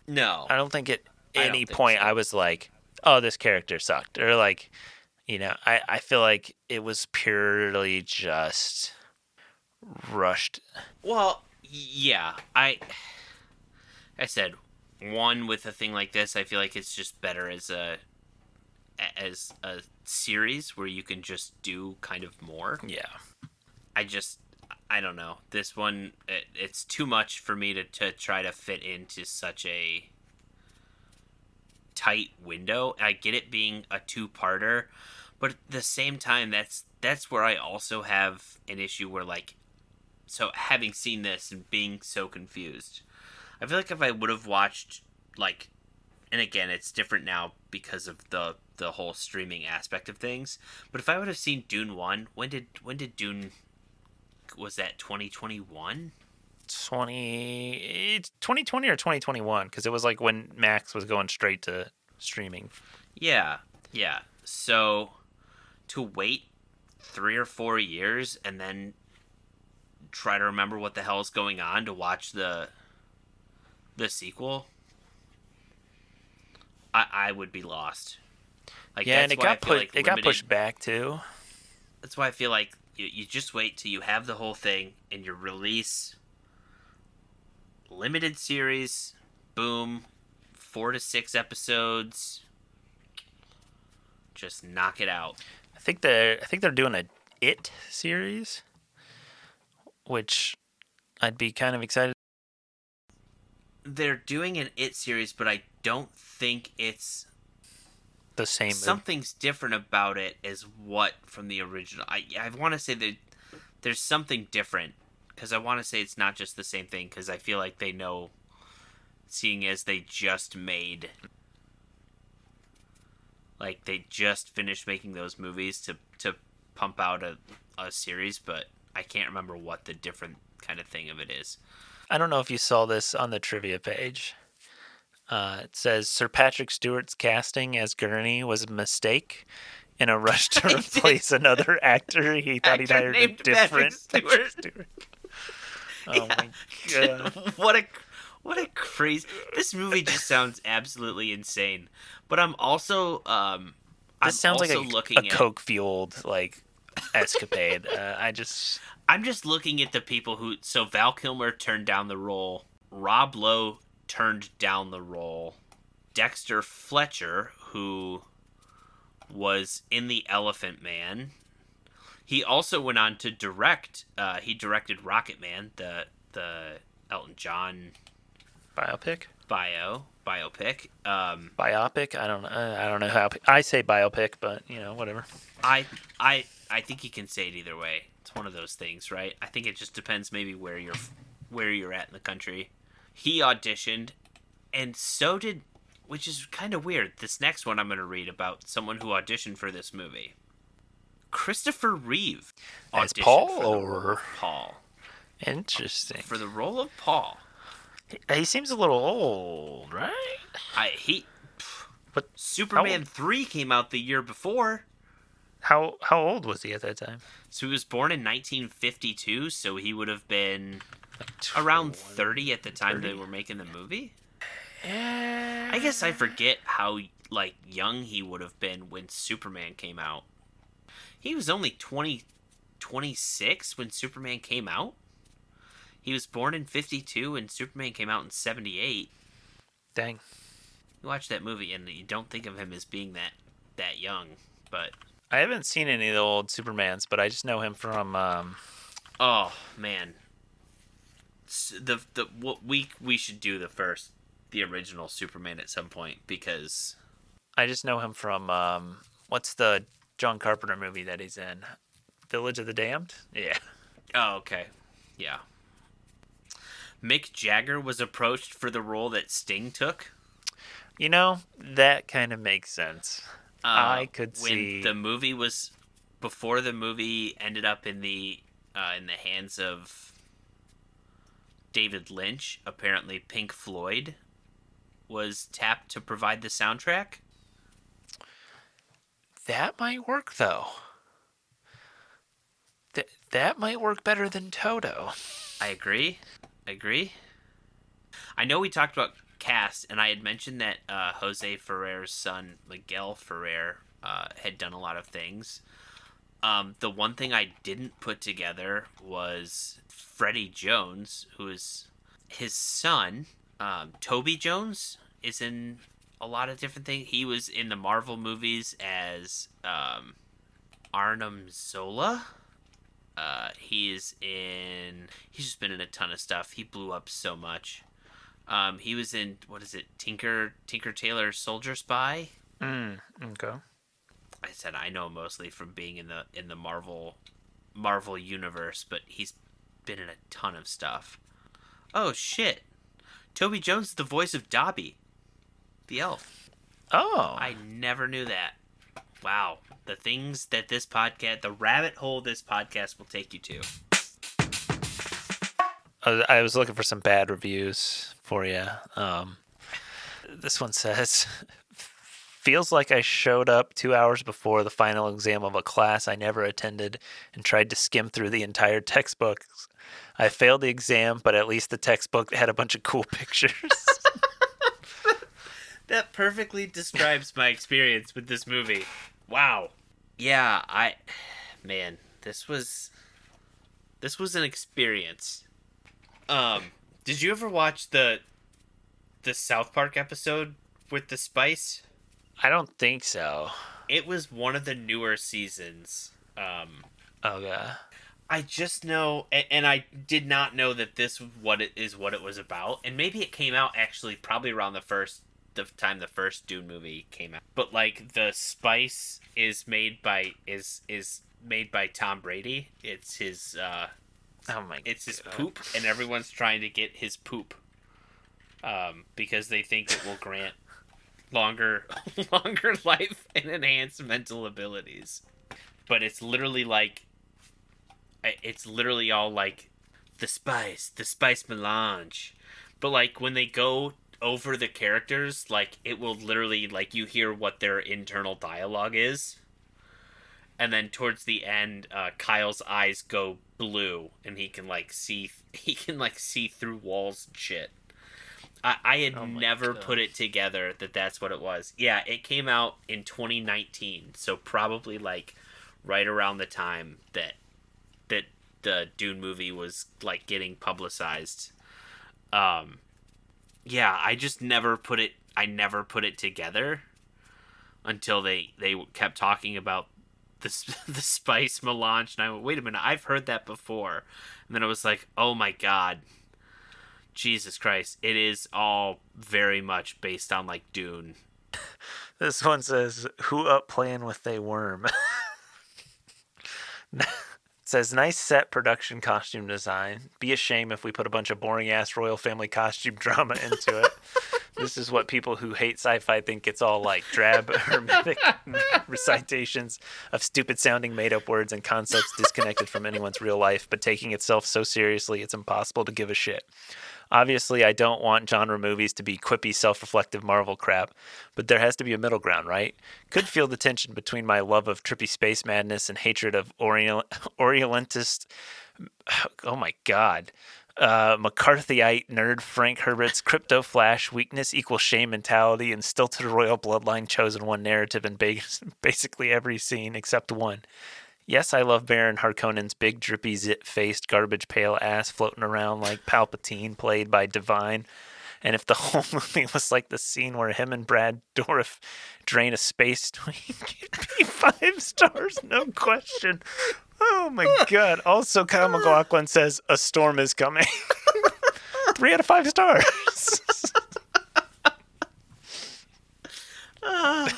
No. I don't think at any point I was like, oh, this character sucked. Or like, I feel like it was purely just rushed. Well, yeah. I said, one, with a thing like this, I feel like it's just better as a series where you can just do kind of more. Yeah. I don't know. This one, it's too much for me to try to fit into such a tight window. I get it being a two-parter, but at the same time, that's where I also have an issue where, like, so having seen this and being so confused, I feel like if I would have watched, like, and again, it's different now because of the whole streaming aspect of things, but if I would have seen Dune 1, when did Dune, was that 2021? 2020 or 2021, because it was like when Max was going straight to streaming. Yeah. So to wait 3 or 4 years and then try to remember what the hell is going on to watch the sequel, I would be lost. Like, yeah, that's and it got pushed back too. That's why I feel like you just wait till you have the whole thing and you release limited series, boom, 4 to 6 episodes, just knock it out. I think they're doing a It series, which I'd be kind of excited. They're doing an It series, but I don't think it's the same. Something's different about it as what from the original. I want to say that there's something different, because I want to say it's not just the same thing, because I feel like they know, seeing as they just made, like, they just finished making those movies to pump out a series, but I can't remember what the different kind of thing of it is. I don't know if you saw this on the trivia page. It says Sir Patrick Stewart's casting as Gurney was a mistake. In a rush to replace another actor, he thought he'd hired a different Patrick Stewart. Oh my god! What a crazy! This movie just sounds absolutely insane. But I'm also this sounds like a coke fueled like escapade. I'm just looking at the people who. So Val Kilmer turned down the role. Rob Lowe turned down the role. Dexter Fletcher, who was in The Elephant Man. He also went on to direct. He directed Rocket Man, the Elton John biopic. Biopic. Biopic. I don't know how I say biopic, but whatever. I think you can say it either way. It's one of those things, right? I think it just depends maybe where you're at in the country. He auditioned, and so did, which is kind of weird. This next one I'm going to read about someone who auditioned for this movie. Christopher Reeve as Paul for the role of Paul. Interesting. For the role of Paul. He seems a little old, right? But Superman 3 came out the year before. How old was he at that time? So he was born in 1952, so he would have been around 30 at the time they were making the movie. I guess I forget how young he would have been when Superman came out. He was only 26 when Superman came out. He was born in 52 and Superman came out in 78. Dang. You watch that movie and you don't think of him as being that young, but I haven't seen any of the old Supermans, but I just know him from oh man. We should do the original Superman at some point, because I just know him from what's the John Carpenter movie that he's in? Village of the Damned? Yeah. Oh, okay. Yeah. Mick Jagger was approached for the role that Sting took. That kind of makes sense. I could When see. the movie was before the movie ended up in the hands of David Lynch, apparently Pink Floyd was tapped to provide the soundtrack. That might work, though. That might work better than Toto. I agree. I agree. I know we talked about cast, and I had mentioned that Jose Ferrer's son, Miguel Ferrer, had done a lot of things. The one thing I didn't put together was Freddie Jones, who is his son. Toby Jones is in a lot of different things. He was in the Marvel movies as Arnim Zola. He's just been in a ton of stuff. He blew up so much. He was in, what is it, Tinker Tailor Soldier Spy. Okay. I said I know him mostly from being in the Marvel universe, but he's been in a ton of stuff. Oh shit! Toby Jones is the voice of Dobby, the elf. Oh. I never knew that. Wow, the things that the rabbit hole this podcast will take you to. I was looking for some bad reviews for you. This one says, feels like I showed up 2 hours before the final exam of a class I never attended and tried to skim through the entire textbook. I failed the exam, but at least the textbook had a bunch of cool pictures. That perfectly describes my experience with this movie. Wow. Yeah, man, this was an experience. Did you ever watch the South Park episode with the spice? I don't think so. It was one of the newer seasons. Okay. I just know, and I did not know that this what it was about. And maybe it came out actually probably around the time the first Dune movie came out. But like the spice is made by Tom Brady. It's his it's his poop, and everyone's trying to get his poop. Because they think it will grant longer life and enhance mental abilities. But it's literally all like the spice melange. But like when they go over the characters, like it will literally, like, you hear what their internal dialogue is. And then towards the end, Kyle's eyes go blue and he can see through walls and shit. I had never put it together that that's what it was. Yeah, it came out in 2019, so probably like right around the time that the Dune movie was like getting publicized. Yeah, I just never put it together until they kept talking about the spice melange, and I went, wait a minute, I've heard that before. And then I was like, oh my god, Jesus Christ, it is all very much based on like Dune. This one says, who up playing with they worm? It says, nice set production costume design. Be a shame if we put a bunch of boring ass royal family costume drama into it. This is what people who hate sci-fi think it's all like: drab, hermetic recitations of stupid sounding made up words and concepts disconnected from anyone's real life, but taking itself so seriously it's impossible to give a shit. Obviously, I don't want genre movies to be quippy, self-reflective Marvel crap, but there has to be a middle ground, right? Could feel the tension between my love of trippy space madness and hatred of Orientalist... Oh my god. McCarthyite nerd Frank Herbert's crypto flash weakness equals shame mentality and stilted royal bloodline chosen one narrative in basically every scene except one. Yes, I love Baron Harkonnen's big, drippy, zit-faced, garbage-pail ass floating around like Palpatine, played by Divine. And if the whole movie was like the scene where him and Brad Dourif drain a space twink, it'd be 5 stars, no question. Oh my god. Also, Kyle MacLachlan says, a storm is coming. 3 out of 5 stars. Oh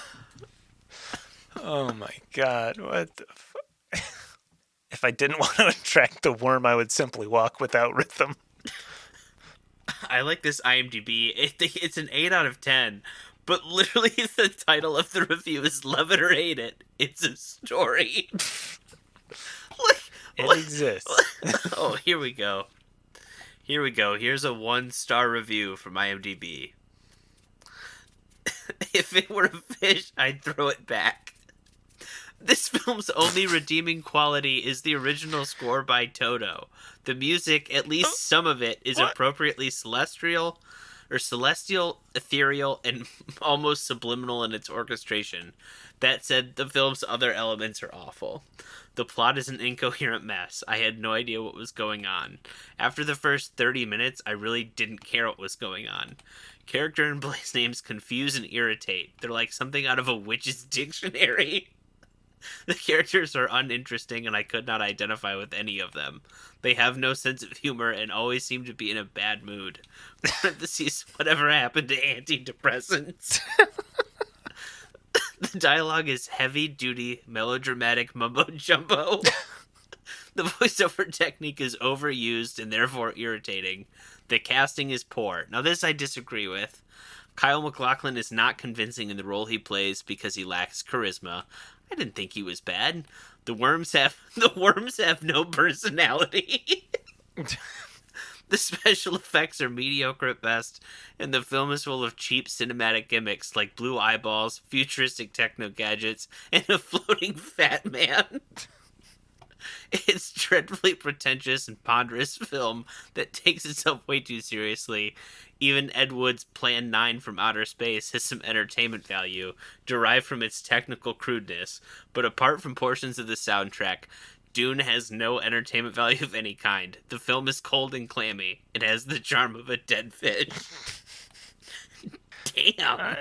my god. What the fuck? If I didn't want to attract the worm, I would simply walk without rhythm. I like this IMDb. It's an 8 out of 10, But literally the title of the review is Love It or Hate It. It's a story. It exists. Oh, here we go. Here we go. Here's a 1-star review from IMDb. If it were a fish, I'd throw it back. This film's only redeeming quality is the original score by Toto. The music, at least some of it, is appropriately celestial, ethereal, and almost subliminal in its orchestration. That said, the film's other elements are awful. The plot is an incoherent mess. I had no idea what was going on. After the first 30 minutes, I really didn't care what was going on. Character and place names confuse and irritate. They're like something out of a witch's dictionary. The characters are uninteresting and I could not identify with any of them. They have no sense of humor and always seem to be in a bad mood. Parentheses, whatever happened to antidepressants? The dialogue is heavy-duty, melodramatic mumbo-jumbo. The voiceover technique is overused and therefore irritating. The casting is poor. Now this I disagree with. Kyle MacLachlan is not convincing in the role he plays because he lacks charisma. I didn't think he was bad. The worms have no personality. The special effects are mediocre at best, and the film is full of cheap cinematic gimmicks like blue eyeballs, futuristic techno gadgets, and a floating fat man. It's dreadfully pretentious and ponderous film that takes itself way too seriously. Even Ed Wood's Plan 9 from Outer Space has some entertainment value, derived from its technical crudeness, but apart from portions of the soundtrack, Dune has no entertainment value of any kind. The film is cold and clammy. It has the charm of a dead fish. Damn.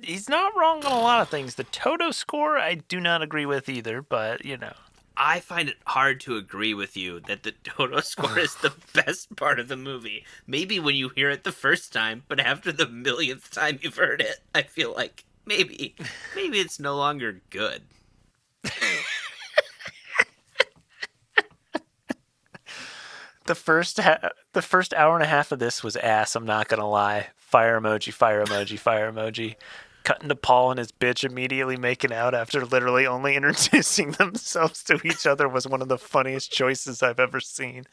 He's not wrong on a lot of things. The Toto score, I do not agree with either, but, you know. I find it hard to agree with you that the Toto score is the best part of the movie. Maybe when you hear it the first time, but after the millionth time you've heard it, I feel like maybe it's no longer good. The first hour and a half of this was ass, I'm not gonna lie. Fire emoji, fire emoji, fire emoji. Cutting to Paul and his bitch immediately making out after literally only introducing themselves to each other was one of the funniest choices I've ever seen.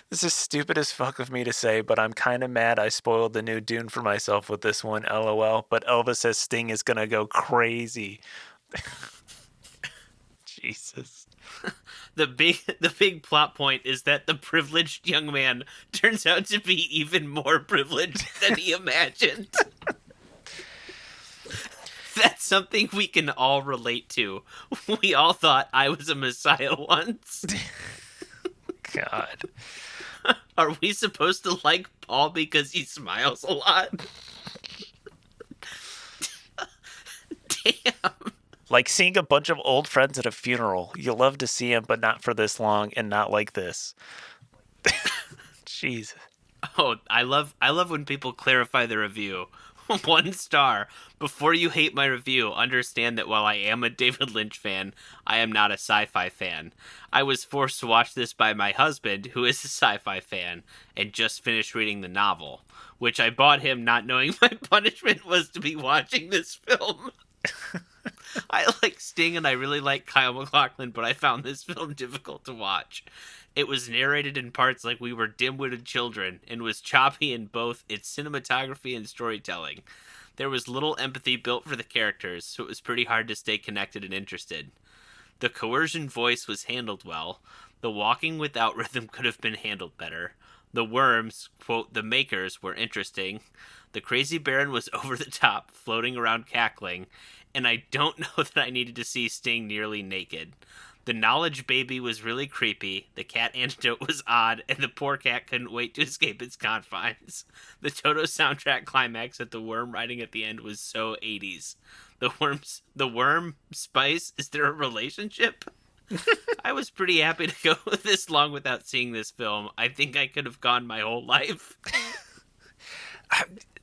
This is stupid as fuck of me to say, but I'm kind of mad I spoiled the new Dune for myself with this one, lol. But Elvis says Sting is gonna go crazy. Jesus. The big plot point is that the privileged young man turns out to be even more privileged than he imagined. That's something we can all relate to. We all thought I was a messiah once. God. Are we supposed to like Paul because he smiles a lot? Damn. Like seeing a bunch of old friends at a funeral. You love to see them, but not for this long and not like this. Jesus. Oh, I love when people clarify the review. 1 star. Before you hate my review, understand that while I am a David Lynch fan, I am not a sci-fi fan. I was forced to watch this by my husband, who is a sci-fi fan, and just finished reading the novel, which I bought him not knowing my punishment was to be watching this film. I like Sting and I really like Kyle MacLachlan, but I found this film difficult to watch. It was narrated in parts like we were dim-witted children, and was choppy in both its cinematography and storytelling. There was little empathy built for the characters, so it was pretty hard to stay connected and interested. The coercion voice was handled well. The walking without rhythm could have been handled better. The worms, quote, the makers, were interesting. The crazy Baron was over the top, floating around cackling, and I don't know that I needed to see Sting nearly naked. The knowledge baby was really creepy, the cat antidote was odd, and the poor cat couldn't wait to escape its confines. The Toto soundtrack climax at the worm riding at the end was so 80s. The worm spice, is there a relationship? I was pretty happy to go this long without seeing this film. I think I could have gone my whole life.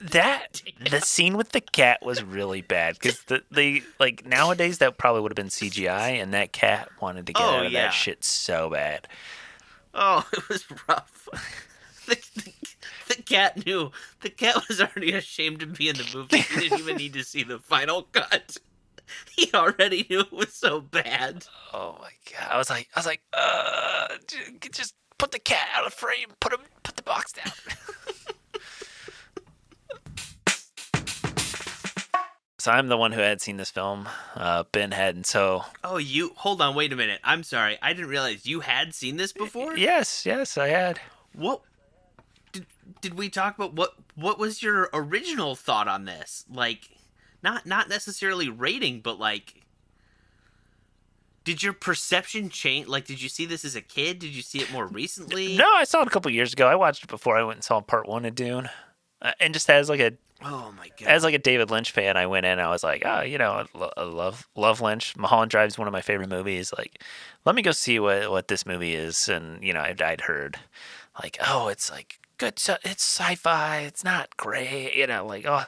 The scene with the cat was really bad because the like nowadays that probably would have been CGI, and that cat wanted to get out of that shit so bad. Oh, it was rough. The cat knew. The cat was already ashamed to be in the movie. He didn't even need to see the final cut. He already knew it was so bad. Oh my god! I was like, just put the cat out of frame. Put the box down. So I'm the one who had seen this film. Ben hadn't. So Oh, you hold on, wait a minute. I'm sorry, I didn't realize you had seen this before. yes, I had. What did we talk about? What was your original thought on this? Like, not necessarily rating, but like, did your perception change? Like, did you see this as a kid? Did you see it more recently? No, I saw it a couple years ago. I watched it before I went and saw part 1 of Dune, and just as like a Oh my god! as like a David Lynch fan, I went in. I was like, oh, I love Lynch. Mulholland Drive is one of my favorite movies. Like, let me go see what this movie is. And I'd heard like, oh, it's like good. It's sci-fi. It's not great. Like, oh,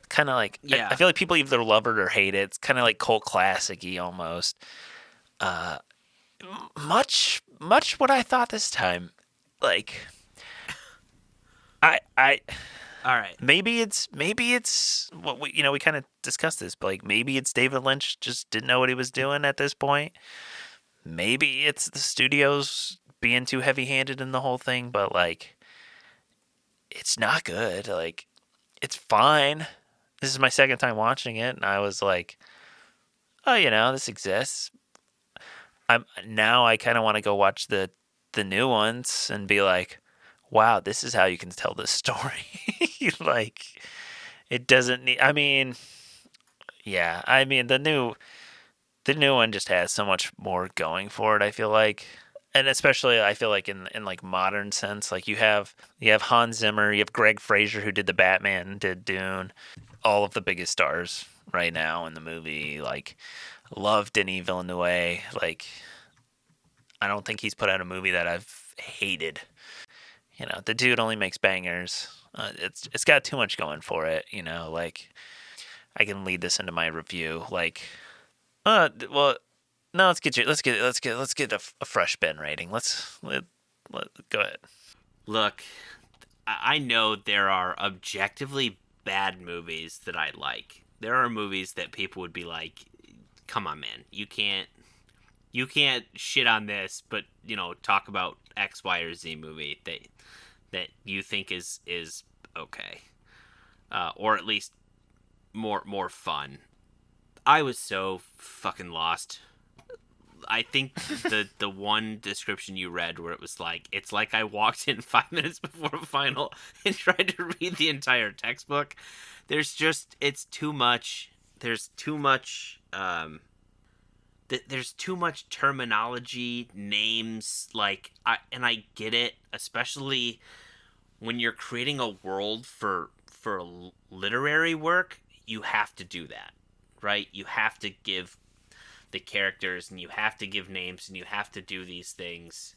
kind of like Yeah. I feel like people either love it or hate it. It's kind of like cult classic-y almost. Much what I thought this time. Like, I All right. maybe it's what we kind of discussed this, but like maybe it's David Lynch just didn't know what he was doing at this point. Maybe it's the studios being too heavy-handed in the whole thing, but like it's not good. Like, it's fine. This is my second time watching it, and I was like, oh, this exists. I kind of want to go watch the new ones and be like, wow, this is how you can tell this story. Like, it doesn't need. I mean, yeah. I mean, the new one just has so much more going for it. I feel like, and especially I feel like in like modern sense, like you have Hans Zimmer, you have Greg Fraser who did the Batman, did Dune, all of the biggest stars right now in the movie. Like, love Denis Villeneuve. Like, I don't think he's put out a movie that I've hated. The dude only makes bangers. It's got too much going for it. Like, I can lead this into my review. Like, well, no, let's get a fresh Ben rating. Let's go ahead. Look, I know there are objectively bad movies that I like. There are movies that people would be like, "Come on, man, you can't shit on this, but talk about X, Y, or Z movie that you think is okay, or at least more fun." I was so fucking lost. I think the one description you read where it was like, it's like I walked in 5 minutes before a final and tried to read the entire textbook. It's too much. There's too much. There's too much terminology, names. Like, I get it, especially when you're creating a world for literary work. You have to do that, right? You have to give the characters, and you have to give names, and you have to do these things.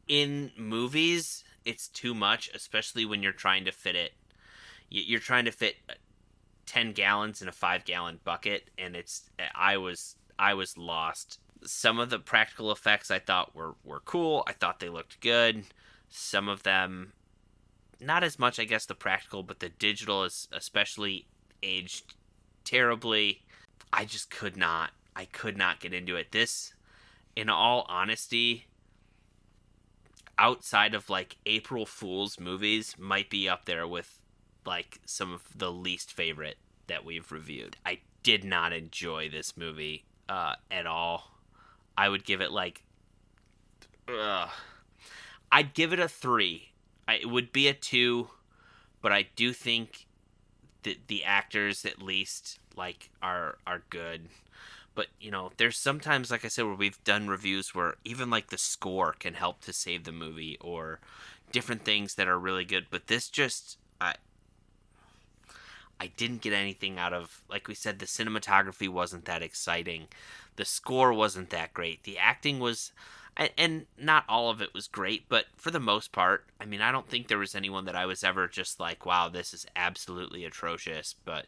In movies, it's too much, especially when you're trying to fit it. You're trying to fit 10 gallons in a 5-gallon bucket, and I was lost. Some of the practical effects I thought were cool. I thought they looked good. Some of them, not as much, I guess, the practical, but the digital is especially aged terribly. I just could not get into it. This, in all honesty, outside of like April Fool's movies, might be up there with like some of the least favorite that we've reviewed. I did not enjoy this movie at all. I would give it like, I'd give it a 3. It would be a 2, but I do think that the actors at least like are good. But there's sometimes, like I said, where we've done reviews where even like the score can help to save the movie, or different things that are really good. But this just, I didn't get anything out of, like we said, the cinematography wasn't that exciting. The score wasn't that great. The acting was, and not all of it was great, but for the most part, I mean, I don't think there was anyone that I was ever just like, wow, this is absolutely atrocious. But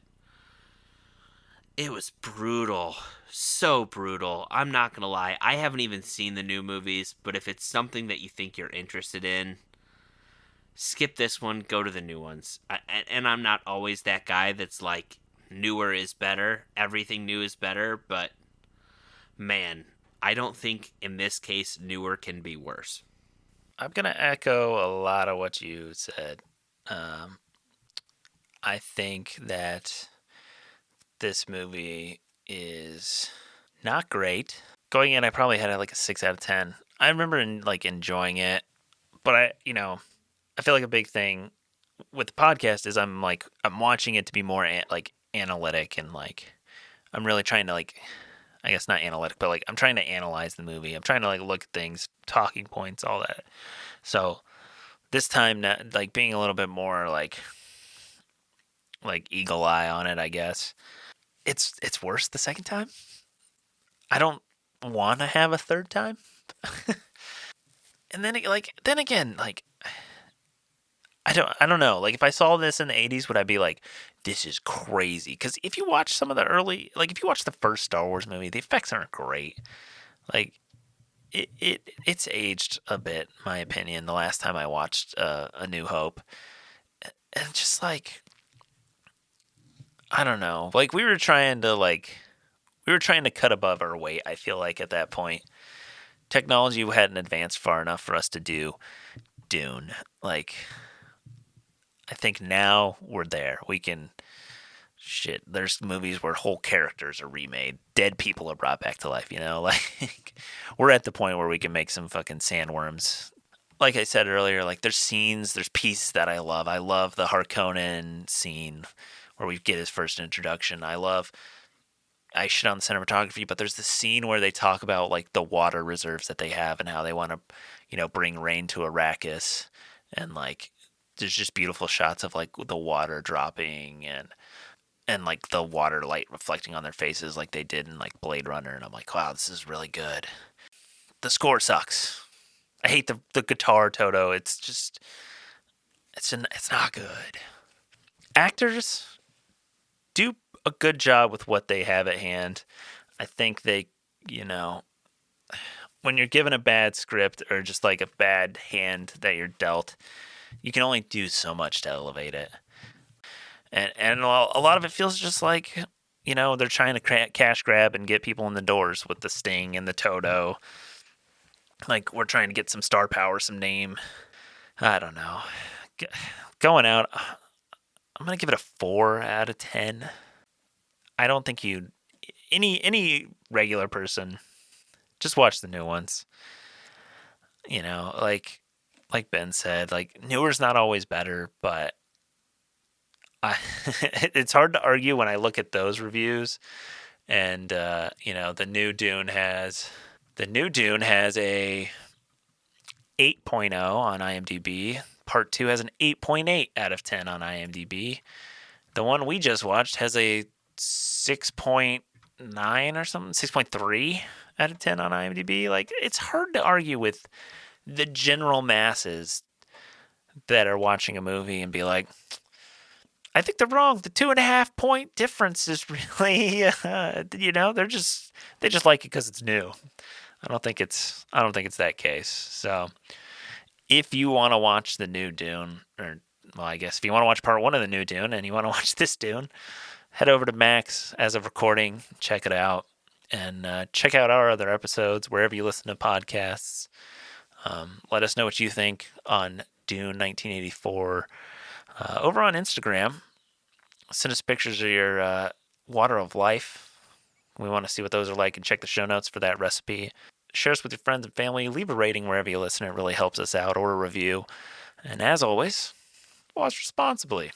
it was brutal. So brutal. I'm not going to lie. I haven't even seen the new movies, but if it's something that you think you're interested in, skip this one, go to the new ones. And I'm not always that guy that's like, newer is better, everything new is better, but man, I don't think in this case newer can be worse. I'm gonna echo a lot of what you said. Um, I think that this movie is not great. Going in, I probably had it like a 6 out of 10. I remember enjoying it, but I feel like a big thing with the podcast is I'm watching it to be more analytic, and I'm really trying to I guess not analytic, but I'm trying to analyze the movie. I'm trying to look at things, talking points, all that. So this time, being a little bit more eagle eye on it, I guess. It's worse the second time. I don't want to have a third time. And then again, I don't know. Like if I saw this in the 80s, would I be like, this is crazy? Because if you watch some of the early, if you watch the first Star Wars movie, the effects aren't great. Like it's aged a bit, in my opinion. The last time I watched A New Hope, and just I don't know. We were trying to cut above our weight. I feel like at that point, technology hadn't advanced far enough for us to do Dune. I think now we're there. We can shit. There's movies where whole characters are remade. Dead people are brought back to life, you know? We're at the point where we can make some fucking sandworms. Like I said earlier, there's scenes, there's pieces that I love. I love the Harkonnen scene where we get his first introduction. I shit on the cinematography, but there's the scene where they talk about the water reserves that they have and how they want to, bring rain to Arrakis, and there's just beautiful shots of the water dropping, and the water light reflecting on their faces like they did in Blade Runner, and I'm like, wow, this is really good. The score sucks. I hate the guitar Toto. It's just it's not good. Actors do a good job with what they have at hand. I think they, when you're given a bad script or just a bad hand that you're dealt, you can only do so much to elevate it. And a lot of it feels just they're trying to cash grab and get people in the doors with the Sting and the Toto. We're trying to get some star power, some name. I don't know. Going out, I'm gonna give it a 4 out of 10. I don't think any regular person, just watch the new ones. Like Ben said, newer's not always better, but it's hard to argue when I look at those reviews. And the new Dune has a 8.0 on IMDb. Part 2 has an 8.8 out of 10 on IMDb. The one we just watched has a 6.9 or something, 6.3 out of 10 on IMDb. It's hard to argue with the general masses that are watching a movie and be like, I think they're wrong. The 2.5 point difference is really, they just like it because it's new. I don't think it's that case. So if you want to watch the new Dune, or well, I guess if you want to watch part 1 of the new Dune and you want to watch this Dune, head over to Max as of recording, check it out, and check out our other episodes wherever you listen to podcasts. Let us know what you think on Dune 1984 over on Instagram. Send us pictures of your water of life. We want to see what those are like, and check the show notes for that recipe. Share us with your friends and family. Leave a rating wherever you listen. It really helps us out, or a review. And as always, watch responsibly.